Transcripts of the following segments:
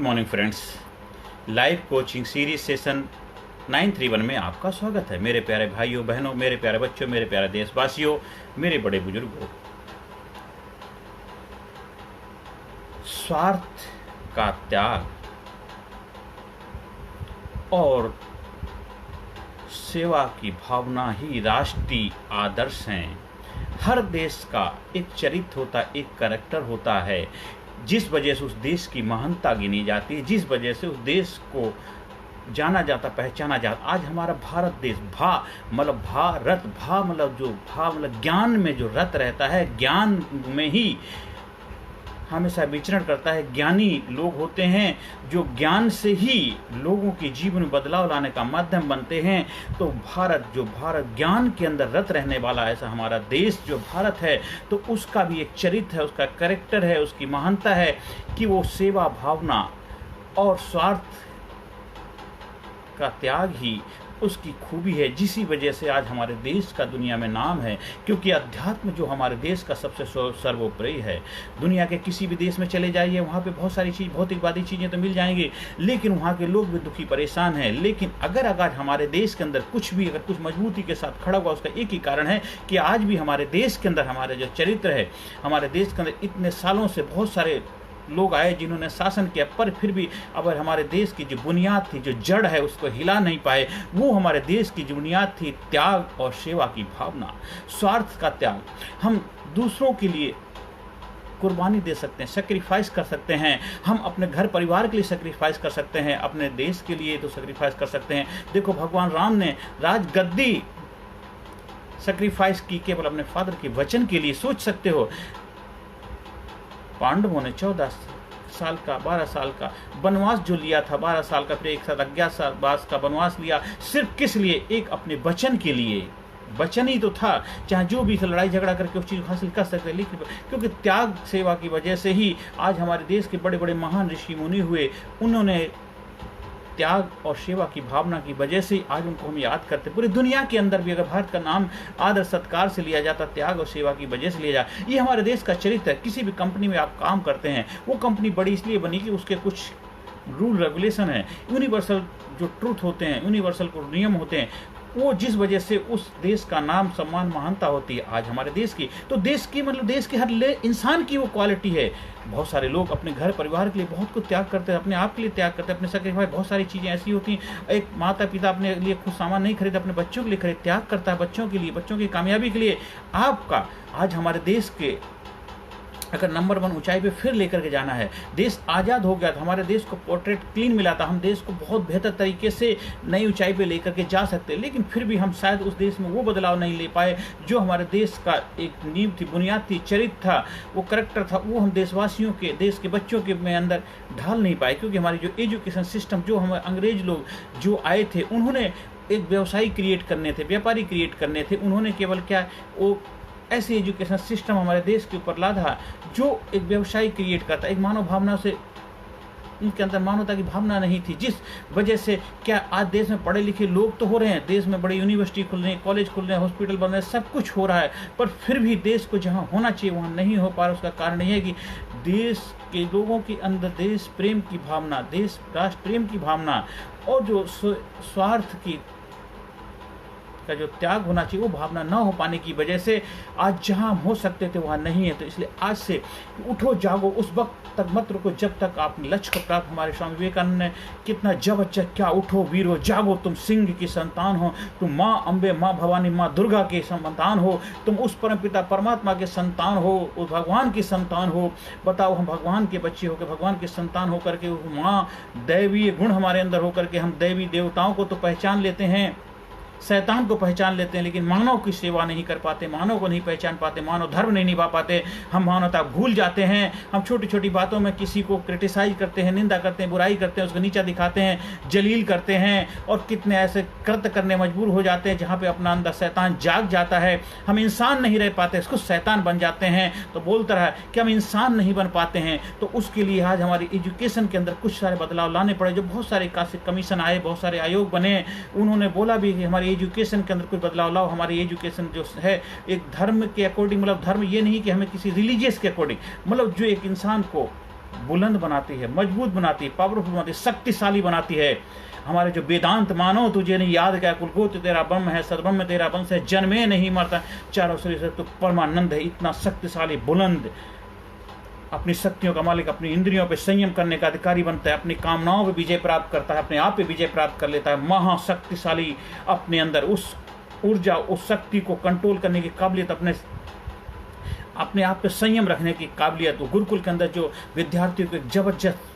Morning friends, live coaching series session 931 में आपका स्वागत है। मेरे प्यारे भाइयों बहनों, मेरे प्यारे बच्चों, मेरे प्यारे देशवासियों, मेरे बड़े बुजुर्गों, स्वार्थ का त्याग और सेवा की भावना ही राष्ट्रीय आदर्श हैं। हर देश का एक चरित्र होता है, एक कैरेक्टर होता है, जिस वजह से उस देश की महानता गिनी जाती है, जिस वजह से उस देश को जाना जाता, पहचाना जाता। आज हमारा भारत देश भारत मतलब ज्ञान में जो रत रहता है, ज्ञान में ही हमेशा विचरण करता है। ज्ञानी लोग होते हैं जो ज्ञान से ही लोगों के जीवन में बदलाव लाने का माध्यम बनते हैं। तो भारत ज्ञान के अंदर रत रहने वाला ऐसा हमारा देश जो भारत है, तो उसका भी एक चरित्र है, उसका कैरेक्टर है, उसकी महानता है कि वो सेवा भावना और स्वार्थ का त्याग ही उसकी खूबी है, जिसी वजह से आज हमारे देश का दुनिया में नाम है। क्योंकि अध्यात्म जो हमारे देश का सबसे सर्वोपरि है। दुनिया के किसी भी देश में चले जाइए, वहाँ पे बहुत सारी भौतिकवादी चीज़ें तो मिल जाएंगी, लेकिन वहाँ के लोग भी दुखी परेशान हैं। लेकिन अगर हमारे देश के अंदर कुछ मजबूती के साथ खड़ा हुआ, उसका एक ही कारण है कि आज भी हमारे देश के अंदर हमारे जो चरित्र है, हमारे देश के अंदर इतने सालों से बहुत सारे लोग आए जिन्होंने शासन किया, पर फिर भी अगर हमारे देश की जो बुनियाद थी, जो जड़ है, उसको हिला नहीं पाए। वो हमारे देश की जो बुनियाद थी, त्याग और सेवा की भावना, स्वार्थ का त्याग। हम दूसरों के लिए कुर्बानी दे सकते हैं, सेक्रीफाइस कर सकते हैं। हम अपने घर परिवार के लिए सेक्रीफाइस कर सकते हैं, अपने देश के लिए तो सेक्रीफाइस कर सकते हैं। देखो, भगवान राम ने राजगद्दी सेक्रीफाइस की केवल अपने फादर के वचन के लिए। सोच सकते हो, पांडवों ने 14 साल का 12 साल का वनवास जो लिया था, 12 साल का, फिर एक साथ 11 का वनवास लिया, सिर्फ किस लिए? एक अपने वचन के लिए। वचन ही तो था, चाहे जो भी लड़ाई झगड़ा करके उस चीज़ को हासिल कर सकते, लेकिन क्योंकि त्याग सेवा की वजह से ही आज हमारे देश के बड़े बड़े महान ऋषि मुनि हुए। उन्होंने त्याग और सेवा की भावना की वजह से आज उनको हम याद करते। पूरी दुनिया के अंदर भी अगर भारत का नाम आदर सत्कार से लिया जाता, त्याग और सेवा की वजह से लिया जाए। ये हमारे देश का चरित्र है। किसी भी कंपनी में आप काम करते हैं, वो कंपनी बड़ी इसलिए बनी कि उसके कुछ रूल रेगुलेशन है, यूनिवर्सल जो ट्रूथ होते हैं, यूनिवर्सल को नियम होते हैं, वो जिस वजह से उस देश का नाम सम्मान महानता होती है। आज हमारे देश की, तो देश की मतलब देश के हर इंसान की वो क्वालिटी है। बहुत सारे लोग अपने घर परिवार के लिए बहुत कुछ त्याग करते हैं, अपने आप के लिए त्याग करते हैं, अपने सेक्रीफाइस। बहुत सारी चीज़ें ऐसी होती हैं, एक माता पिता अपने लिए खुद सामान नहीं खरीदते, अपने बच्चों के लिए खरीद त्याग करता है, बच्चों के लिए, बच्चों की कामयाबी के लिए। आपका आज हमारे देश के अगर नंबर 1 ऊंचाई पे फिर लेकर के जाना है, देश आज़ाद हो गया था, हमारे देश को पोर्ट्रेट क्लीन मिला था, हम देश को बहुत बेहतर तरीके से नई ऊंचाई पे लेकर के जा सकते, लेकिन फिर भी हम शायद उस देश में वो बदलाव नहीं ले पाए जो हमारे देश का एक नींव थी, बुनियाद थी, चरित्र था, वो करैक्टर था, वो हम देशवासियों के, देश के बच्चों के में अंदर ढाल नहीं पाए। क्योंकि हमारी जो एजुकेशन सिस्टम, जो हमारे अंग्रेज लोग जो आए थे, उन्होंने एक व्यवसायी क्रिएट करने थे, व्यापारी क्रिएट करने थे। उन्होंने केवल क्या, वो ऐसी एजुकेशन सिस्टम हमारे देश के ऊपर लादा जो एक व्यवसाय क्रिएट करता, एक मानव भावना से, उनके अंदर मानवता की भावना नहीं थी, जिस वजह से क्या आज देश में पढ़े लिखे लोग तो हो रहे हैं, देश में बड़ी यूनिवर्सिटी खुल रही है, कॉलेज खुल रहे हैं, हॉस्पिटल बन रहे हैं, सब कुछ हो रहा है, पर फिर भी देश को जहां होना चाहिए वहां नहीं हो पा रहा। उसका कारण यह है कि देश के लोगों के अंदर देश प्रेम की भावना, देश राष्ट्र प्रेम की भावना और जो स्वार्थ की का जो त्याग होना चाहिए, वो भावना ना हो पाने की वजह से आज जहां हो सकते थे वहां नहीं है। तो इसलिए आज से उठो जागो, उस वक्त तक मत रुको जब तक आप लक्ष्य को प्राप्त। हमारे स्वामी विवेकानंद ने कितना जबरदस्त, क्या उठो वीरो जागो, तुम सिंह की संतान हो, तुम माँ अम्बे, माँ भवानी, माँ दुर्गा के संतान हो, तुम उस परम पिता परमात्मा के संतान हो, उस भगवान की संतान हो। बताओ, हम भगवान के बच्चे होकर, भगवान के संतान होकर के, माँ दैवीय गुण हमारे अंदर होकर के हम देवी देवताओं को तो पहचान लेते हैं, शैतान को पहचान लेते हैं, लेकिन मानव की सेवा नहीं कर पाते, मानव को नहीं पहचान पाते, मानव धर्म नहीं निभा पाते। हम मानवता भूल जाते हैं। हम छोटी छोटी बातों में किसी को क्रिटिसाइज करते हैं, निंदा करते हैं, बुराई करते हैं, उसको नीचा दिखाते हैं, जलील करते हैं, और कितने ऐसे कृत्य करने मजबूर हो जाते हैं जहाँ पे अपना अंदर शैतान जाग जाता है। हम इंसान नहीं रह पाते, इसको शैतान बन जाते हैं। तो बोलता रहा कि हम इंसान नहीं बन पाते हैं। तो उसके लिए आज हमारी एजुकेशन के अंदर कुछ सारे बदलाव लाने पड़े। जो बहुत सारे कमीशन आए, बहुत सारे आयोग बने, उन्होंने बोला भी कि हमारी एजुकेशन के अंदर कोई बदलाव लाओ। हमारी एजुकेशन जो है एक धर्म के अकॉर्डिंग, मतलब धर्म ये नहीं कि हमें किसी रिलीजियस के अकॉर्डिंग, मतलब जो एक इंसान को बुलंद बनाती है, मजबूत बनाती है, पावरफुल बनाती है, शक्तिशाली बनाती है। हमारे जो वेदांत मानो तुझे नहीं याद क्या, कुलगोत्र तेरा ब्रह्म है, सदब्रह्म तेरा वंश है, जन्मे नहीं मरता, चारों शरीर से तो परमानंद है। इतना शक्तिशाली, बुलंद, अपनी शक्तियों का मालिक, अपनी इंद्रियों पे संयम करने का अधिकारी बनता है, अपनी कामनाओं पे विजय प्राप्त करता है, अपने आप पे विजय प्राप्त कर लेता है। महाशक्तिशाली, अपने अंदर उस ऊर्जा, उस शक्ति को कंट्रोल करने की काबिलियत, अपने आप पे संयम रखने की काबिलियत। वो गुरुकुल के अंदर जो विद्यार्थियों को एक जबरदस्त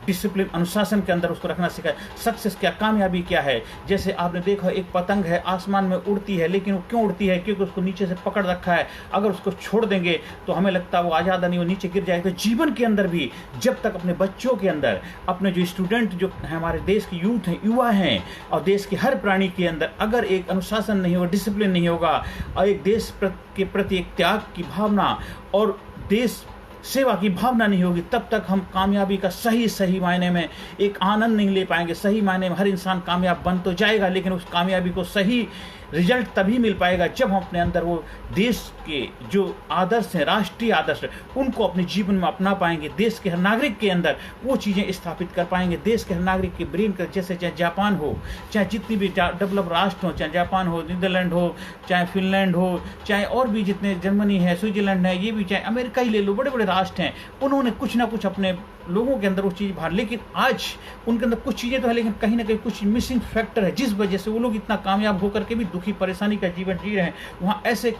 डिसिप्लिन, अनुशासन के अंदर उसको रखना सिखाए। सक्सेस क्या, कामयाबी क्या है। जैसे आपने देखा एक पतंग है, आसमान में उड़ती है, लेकिन वो क्यों उड़ती है? क्योंकि उसको नीचे से पकड़ रखा है। अगर उसको छोड़ देंगे तो हमें लगता है वो आज़ाद नहीं, वो नीचे गिर जाएगा। तो जीवन के अंदर भी जब तक अपने बच्चों के अंदर, अपने जो स्टूडेंट जो हमारे देश के यूथ हैं, युवा हैं, और देश के हर प्राणी के अंदर अगर एक अनुशासन नहीं होगा, डिसिप्लिन नहीं होगा, और एक देश के प्रति एक त्याग की भावना और देश सेवा की भावना नहीं होगी, तब तक हम कामयाबी का सही मायने में एक आनंद नहीं ले पाएंगे। सही मायने में हर इंसान कामयाब बन तो जाएगा, लेकिन उस कामयाबी को सही रिजल्ट तभी मिल पाएगा जब हम अपने अंदर वो देश के जो आदर्श हैं, राष्ट्रीय आदर्श, उनको अपने जीवन में अपना पाएंगे। देश के हर नागरिक के अंदर वो चीज़ें स्थापित कर पाएंगे। देश के हर नागरिक के ब्रेन कर, जैसे चाहे जापान हो, चाहे जितनी भी डेवलप राष्ट्र हो, चाहे जापान हो, नीदरलैंड हो, चाहे फिनलैंड हो, चाहे और भी जितने, जर्मनी है, स्विट्जरलैंड है, ये भी, चाहे अमेरिका ही ले लो, बड़े बड़े राष्ट्र हैं, उन्होंने कुछ ना कुछ अपने लोगों के अंदर वो चीज़ बाहर, लेकिन आज उनके अंदर कुछ चीज़ें तो है, लेकिन कहीं ना कहीं कुछ मिसिंग फैक्टर है, जिस वजह से वो लोग इतना कामयाब होकर के भी दुखी, परेशानी का जीवन जी रहे हैं। वहाँ ऐसे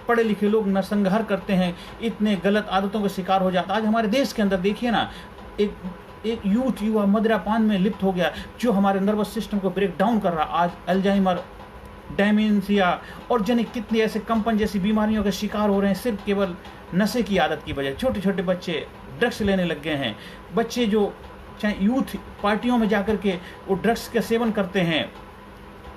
पढ़े लिखे लोग नरसंहार करते हैं, इतने गलत आदतों का शिकार हो जाता है। आज हमारे देश के अंदर देखिए ना, एक यूथ, युवा मदिरापान में लिप्त हो गया, जो हमारे नर्वस सिस्टम को ब्रेक डाउन कर रहा। आज अल्जाइमर, डेमेंशिया और जाने कितने ऐसे कंपन जैसी बीमारियों का शिकार हो रहे हैं, सिर्फ केवल नशे की आदत की वजह। छोटे छोटे बच्चे ड्रग्स लेने लग गए हैं। बच्चे जो चाहे यूथ पार्टियों में जाकर के वो ड्रग्स का सेवन करते हैं,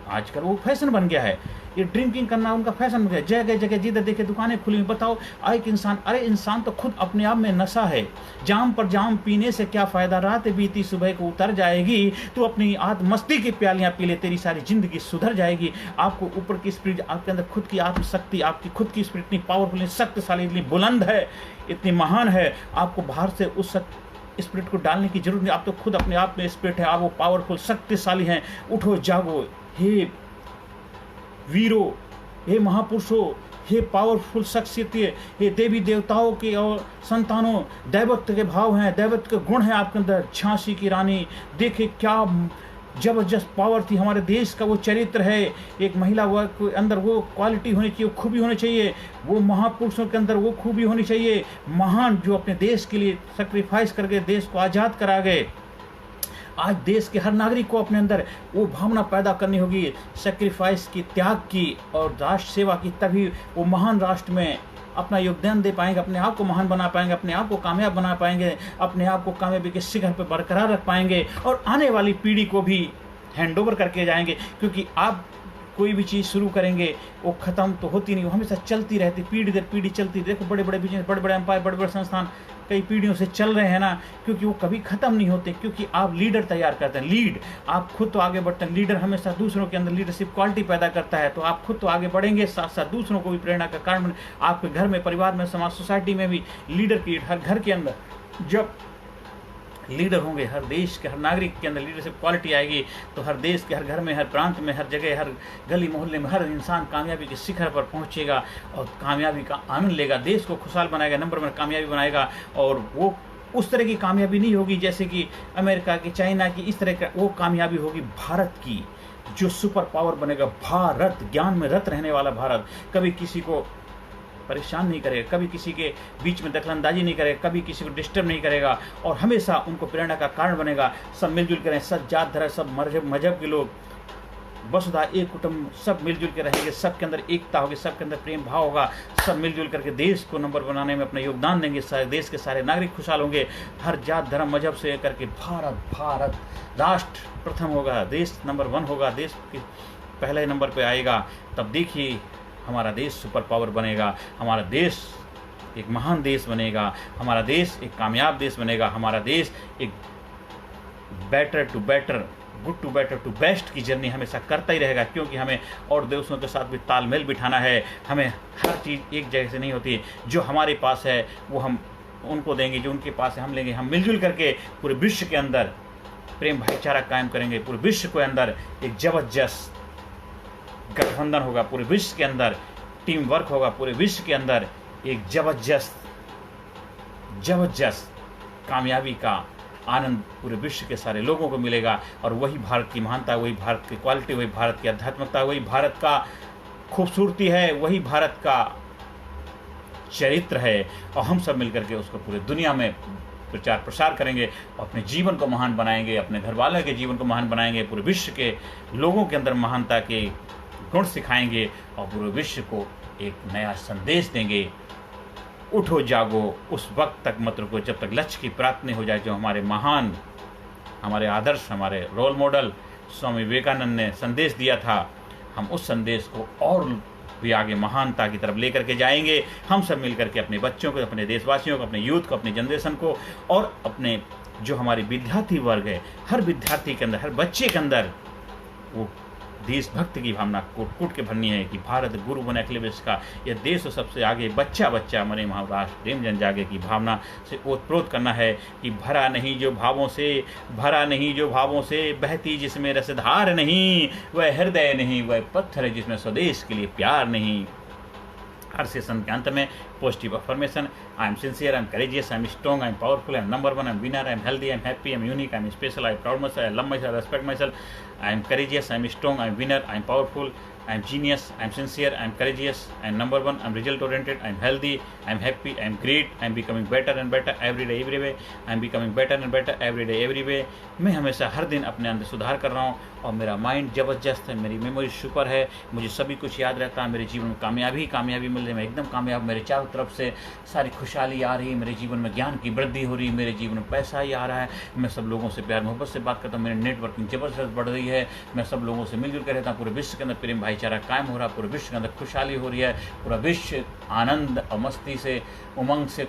आजकल वो फैशन बन गया है। ये ड्रिंकिंग करना उनका फैशन बन गया। जगह जगह जिधर देखे दुकानें खुली। बताओ, एक इंसान, अरे इंसान तो खुद अपने आप में नशा है। जाम पर जाम पीने से क्या फ़ायदा, रात बीती सुबह को उतर जाएगी। तो अपनी आत्मस्ती की प्यालियाँ पी ले, तेरी सारी ज़िंदगी सुधर जाएगी। आपको ऊपर की स्पिरिट, आपके अंदर खुद की आत्मशक्ति, आपकी खुद की स्पिरिट इतनी पावरफुल, शक्तिशाली, इतनी बुलंद है, इतनी महान है, आपको बाहर से उस स्पिरिट को डालने की जरूरत नहीं। आप तो खुद अपने आप में स्पिरिट है, आप वो पावरफुल, शक्तिशाली हैं। उठो, जागो, हे वीरो, हे महापुरुषों, हे पावरफुल शख्सियतें, हे देवी देवताओं के और संतानों, दैवत्व के भाव हैं, दैवत्व के गुण हैं आपके अंदर। झांसी की रानी, देखे क्या जबरदस्त पावर थी। हमारे देश का वो चरित्र है। एक महिला के अंदर वो क्वालिटी होनी चाहिए, वो खूबी होनी चाहिए, वो महापुरुषों के अंदर वो खूबी होनी चाहिए, महान, जो अपने देश के लिए सेक्रीफाइस करके देश को आज़ाद करा गए। आज देश के हर नागरिक को अपने अंदर वो भावना पैदा करनी होगी, सेक्रीफाइस की, त्याग की और राष्ट्र सेवा की, तभी वो महान राष्ट्र में अपना योगदान दे पाएंगे, अपने आप को महान बना पाएंगे, अपने आप को कामयाब बना पाएंगे, अपने आप को कामयाबी के शिखर पर बरकरार रख पाएंगे और आने वाली पीढ़ी को भी हैंड ओवर करके जाएंगे। क्योंकि आप कोई भी चीज़ शुरू करेंगे वो ख़त्म तो होती नहीं, वो हमेशा चलती रहती, पीढ़ी दर पीढ़ी चलती। देखो बड़े बड़े बिजनेस, बड़े बड़े एम्पायर, बड़े बड़े संस्थान कई पीढ़ियों से चल रहे हैं ना, क्योंकि वो कभी ख़त्म नहीं होते। क्योंकि आप लीडर तैयार करते हैं, लीड, आप खुद तो आगे बढ़ते हैं। लीडर हमेशा दूसरों के अंदर लीडरशिप क्वालिटी पैदा करता है, तो आप खुद तो आगे बढ़ेंगे, साथ साथ दूसरों को भी प्रेरणा का कारण बने। आपके घर में, परिवार में, समाज, सोसाइटी में भी लीडर की, हर घर के अंदर जब लीडर होंगे, हर देश के हर नागरिक के अंदर लीडरशिप क्वालिटी आएगी, तो हर देश के हर घर में, हर प्रांत में, हर जगह, हर गली मोहल्ले में हर इंसान कामयाबी के शिखर पर पहुंचेगा और कामयाबी का आनंद लेगा, देश को खुशहाल बनाएगा, नंबर 1 कामयाबी बनाएगा। और वो उस तरह की कामयाबी नहीं होगी जैसे कि अमेरिका की, चाइना की, इस तरह का। वो कामयाबी होगी भारत की, जो सुपर पावर बनेगा। भारत, ज्ञान में रत रहने वाला भारत, कभी किसी को परेशान नहीं करेगा, कभी किसी के बीच में दखलंदाजी नहीं करेगा, कभी किसी को डिस्टर्ब नहीं करेगा और हमेशा उनको प्रेरणा का कारण बनेगा। सब मिलजुल कर, सब जात धर्म, सब मजहब के लोग, वसुधा एक कुटुंब, सब मिलजुल के रहेंगे, सबके अंदर एकता होगी, सबके अंदर प्रेम भाव होगा, सब मिलजुल करके देश को नंबर बनाने में अपना योगदान देंगे। सारे देश के सारे नागरिक खुशहाल होंगे, हर जात धर्म मजहब से करके भारत राष्ट्र प्रथम होगा, देश नंबर 1 होगा, देश के पहले नंबर पे आएगा। तब देखिए हमारा देश सुपर पावर बनेगा, हमारा देश एक महान देश बनेगा, हमारा देश एक कामयाब देश बनेगा, हमारा देश एक better to better, good to better to best की जर्नी हमेशा करता ही रहेगा। क्योंकि हमें और देशों के साथ भी तालमेल बिठाना है। हमें हर चीज़ एक जगह से नहीं होती, जो हमारे पास है वो हम उनको देंगे, जो उनके पास है हम लेंगे। हम मिलजुल करके पूरे विश्व के अंदर प्रेम भाईचारा कायम करेंगे। पूरे विश्व के अंदर एक जबरदस्त गठबंधन होगा, पूरे विश्व के अंदर टीम वर्क होगा, पूरे विश्व के अंदर एक जबरदस्त कामयाबी का आनंद पूरे विश्व के सारे लोगों को मिलेगा। और वही भारत की महानता, वही भारत की क्वालिटी, वही भारत की आध्यात्मिकता, वही भारत का खूबसूरती है, वही भारत का चरित्र है। और हम सब मिलकर के उसको पूरे दुनिया में प्रचार प्रसार करेंगे, अपने जीवन को महान बनाएंगे, अपने घर वालों के जीवन को महान बनाएंगे, पूरे विश्व के लोगों के अंदर महानता के गुण सिखाएंगे और पूरे विश्व को एक नया संदेश देंगे। उठो जागो, उस वक्त तक मत रुको जब तक लक्ष्य की प्राप्ति नहीं हो जाए। जो हमारे महान, हमारे आदर्श, हमारे रोल मॉडल स्वामी विवेकानंद ने संदेश दिया था, हम उस संदेश को और भी आगे महानता की तरफ लेकर के जाएंगे। हम सब मिलकर के अपने बच्चों को, अपने देशवासियों को, अपने यूथ को, अपने जनरेशन को और अपने जो हमारे विद्यार्थी वर्ग है, हर विद्यार्थी के अंदर, हर बच्चे के अंदर वो देशभक्ति की भावना कूट कूट के भरनी है कि भारत गुरु बने अखिल विश्व का, यह देश और सबसे आगे बच्चा बच्चा मरे महाराष्ट्र प्रेम जन जागे की भावना से ओतप्रोत करना है कि भरा नहीं जो भावों से बहती जिसमें रसधार नहीं, वह हृदय नहीं, वह पत्थर है जिसमें स्वदेश के लिए प्यार नहीं। हर सेशन के अंत में positive affirmation, I am sincere, I am courageous, I am strong, I am powerful, I am number one, I am winner, I am healthy, I am happy, I am unique, I am special, I am proud my self, I love my self, respect my self, I am courageous, I am strong, I am winner, I am powerful, I am genius, I am sincere, I am courageous, I am number one, I am result oriented, I am healthy, I am happy, I am great, I am becoming better and better every day, every way, I am becoming better and better every day, every way। मैं हमेशा हर दिन अपने अंदर सुधार कर रहा हूँ और मेरा माइंड जबरदस्त है, मेरी मेमोरी सुपर है, मुझे सभी कुछ याद रहता है, मेरे जीवन में कामयाबी मिल रही है, मैं एकदम कामयाब, मेरे चारों तरफ से सारी खुशहाली आ रही है, मेरे जीवन में ज्ञान की वृद्धि हो रही है, मेरे जीवन में पैसा ही आ रहा है, मैं सब लोगों से प्यार मोहब्बत से बात करता हूँ, मेरी नेटवर्किंग जबरदस्त बढ़ रही है, मैं सब लोगों से मिलजुल कर रहता हूँ, पूरे विश्व के अंदर प्रेम भाईचारा कायम हो रहा है, पूरे विश्व के अंदर खुशहाली हो रही है, पूरा विश्व आनंद और मस्ती से, उमंग से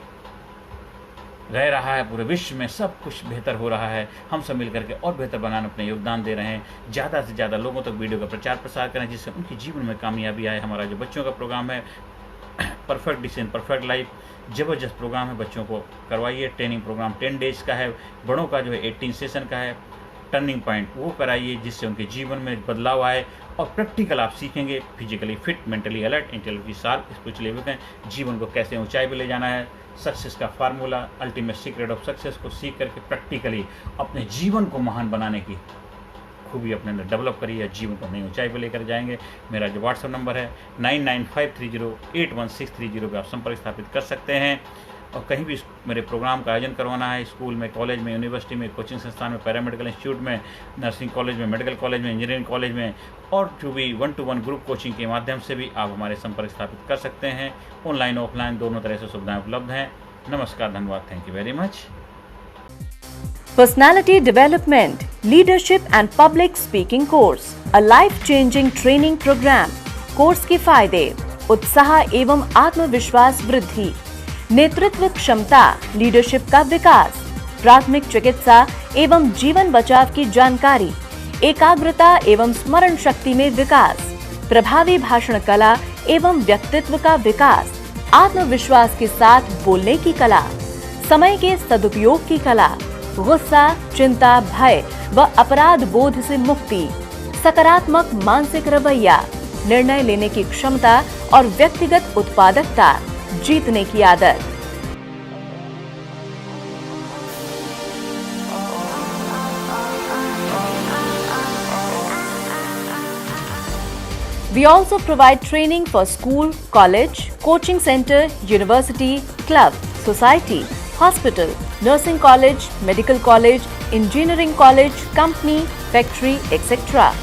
रह रहा है, पूरे विश्व में सब कुछ बेहतर हो रहा है। हम सब मिलकर के और बेहतर बनाने अपने योगदान दे रहे हैं। ज़्यादा से ज़्यादा लोगों तक वीडियो का प्रचार प्रसार करें जिससे उनके जीवन में कामयाबी आए। हमारा जो बच्चों का प्रोग्राम है परफेक्ट डिसीजन परफेक्ट लाइफ, ज़बरदस्त प्रोग्राम है, बच्चों को करवाइए। ट्रेनिंग प्रोग्राम 10 डेज का है, बड़ों का जो है 18 सेशन का है। टर्निंग पॉइंट वो कराइए जिससे उनके जीवन में बदलाव आए और प्रैक्टिकल आप सीखेंगे। Physically fit, mentally alert, intellectually sharp, spiritually विकन, जीवन को कैसे ऊंचाई पर ले जाना है, सक्सेस का formula, ultimate secret of success को सीख करके प्रैक्टिकली अपने जीवन को महान बनाने की खूबी अपने अंदर डेवलप करिए, जीवन को नई ऊंचाई पर लेकर जाएंगे। मेरा जो व्हाट्सएप नंबर है 9953081630 पे आप संपर्क स्थापित कर सकते हैं। और कहीं भी मेरे प्रोग्राम का आयोजन करवाना है, स्कूल में, कॉलेज में, यूनिवर्सिटी में, कोचिंग संस्थान में, पैरामेडिकल इंस्टीट्यूट में, नर्सिंग कॉलेज में, मेडिकल कॉलेज में, इंजीनियरिंग कॉलेज में, और जो भी 1-to-1 ग्रुप कोचिंग के माध्यम से भी आप हमारे संपर्क स्थापित कर सकते हैं। ऑनलाइन ऑफलाइन दोनों तरह से सुविधाएं उपलब्ध हैं। नमस्कार, धन्यवाद, thank you very much. Personality Development, Leadership and Public Speaking Course, a life-changing training program। Course के फायदे: उत्साह एवं आत्मविश्वास वृद्धि, नेतृत्व क्षमता, लीडरशिप का विकास, प्राथमिक चिकित्सा एवं जीवन बचाव की जानकारी, एकाग्रता एवं स्मरण शक्ति में विकास, प्रभावी भाषण कला एवं व्यक्तित्व का विकास, आत्मविश्वास के साथ बोलने की कला, समय के सदुपयोग की कला, गुस्सा, चिंता, भय व अपराध बोध से मुक्ति, सकारात्मक मानसिक रवैया, निर्णय लेने की क्षमता और व्यक्तिगत उत्पादकता, जीतने की आदत। We also provide training for school, college, coaching center, university, club, society, hospital, nursing college, medical college, engineering college, company, factory, etc.